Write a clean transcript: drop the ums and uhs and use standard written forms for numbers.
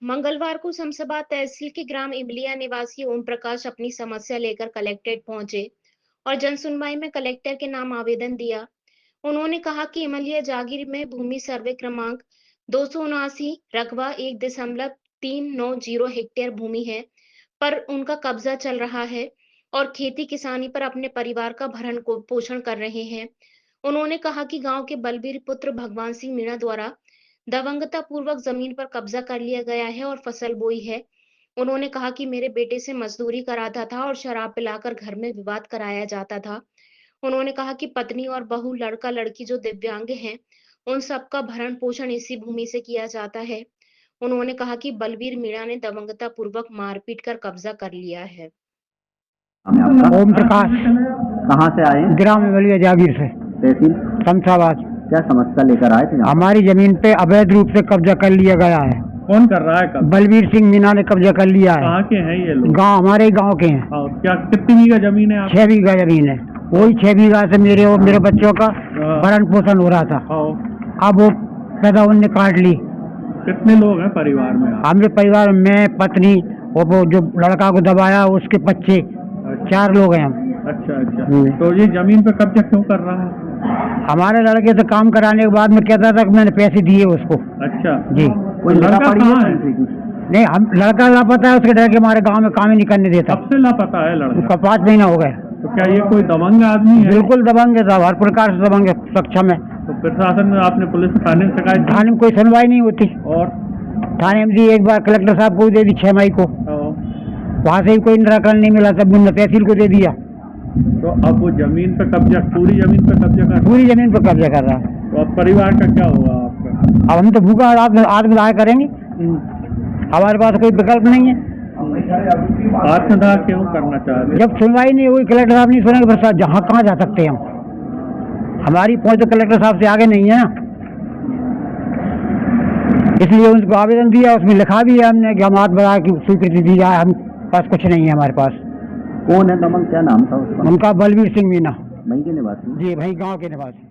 मंगलवार को समसबा तहसील के ग्राम इमलिया निवासी ओम प्रकाश अपनी समस्या लेकर कलेक्ट्रेट पहुंचे और जनसुनवाई में कलेक्टर के नाम आवेदन दिया। उन्होंने कहा कि इमलिया जागीर में भूमि सर्वे क्रमांक 279 रकबा 1.390 हेक्टेयर भूमि है, पर उनका कब्जा चल रहा है और खेती किसानी पर अपने परिवार का भरण पोषण कर रहे हैं। उन्होंने कहा कि गांव के बलबीर पुत्र भगवान सिंह मीणा द्वारा दबंगता पूर्वक जमीन पर कब्जा कर लिया गया है और फसल बोई है। उन्होंने कहा कि मेरे बेटे से मजदूरी कराता था और शराब पिलाकर घर में विवाद कराया जाता था। उन्होंने कहा कि पत्नी और बहू, लड़का लड़की जो दिव्यांग हैं, उन सबका भरण पोषण इसी भूमि से किया जाता है। उन्होंने कहा कि बलबीर मीणा ने दबंगता पूर्वक मारपीट कर कब्जा कर लिया है। ओम प्रकाश। कहाँ से आए? ग्राम इमलिया जागीर से। तहसील शमशाबाद। क्या समस्या लेकर आए थे? हमारी जमीन पे अवैध रूप से कब्जा कर लिया गया है। कौन कर रहा है कब्जा? बलबीर सिंह मीणा ने कब्जा कर लिया है। कहाँ के हैं ये लोग? गांव, हमारे ही गांव के हैं। क्या कितनी बीघा जमीन है? 6 बीघा जमीन है। वही 6 बीघा से मेरे और मेरे बच्चों का भरण पोषण हो रहा था। अब वो पैदा उनने काट ली। कितने लोग हैं परिवार में? हमारे परिवार में पत्नी और वो जो लड़का को दबाया उसके बच्चे, 4 लोग हैं हम। अच्छा। तो ये जमीन पे कब्जा क्यों कर रहा है? हमारे लड़के से काम कराने के बाद में कहता था कि मैंने पैसे दिए उसको। अच्छा जी। कोई लड़का कहाँ है? नहीं, हम लड़का लापता है, उसके डर के हमारे गांव में काम ही नहीं करने देता। कब से लापता है लड़का? उसका 5 महीना हो गए। तो क्या ये कोई दबंग आदमी है? बिल्कुल दबंग है साहब, हर प्रकार से दबंग है, सक्षम है। तो प्रशासन में आपने पुलिस थाने में शिकायत की? थाने में कोई सुनवाई नहीं होती। और थाने में दी, एक बार कलेक्टर साहब को दे दी 6 मई को, वहाँ से भी कोई निराकरण नहीं मिला, तब हमने तहसील को दे दिया। तो अब वो जमीन पे कब्जा, पूरी जमीन पे कब्जा कर? पूरी जमीन पर कब्जा कर रहा है। तो अब परिवार का क्या होगा आपका? अब हम तो भूखा आत्मदाह करेंगे, हमारे पास कोई विकल्प नहीं है। आत्मदाह क्यों करना चाहते? जब सुनवाई नहीं हुई, कलेक्टर साहब नहीं सुनेंगे, फिर जहाँ कहाँ जा सकते हैं हम? हमारी पहुंच तो कलेक्टर साहब से आगे नहीं है ना, इसलिए उनको आवेदन दिया, उसमें लिखा भी है हमने कि हम आत्मदाह की स्वीकृति दी जाए, हम पास कुछ नहीं है हमारे पास। कौन है दबंग? क्या नाम था उसका? उनका बलबीर सिंह मीणा। वहीं के निवासी? जी, वही गांव के निवासी।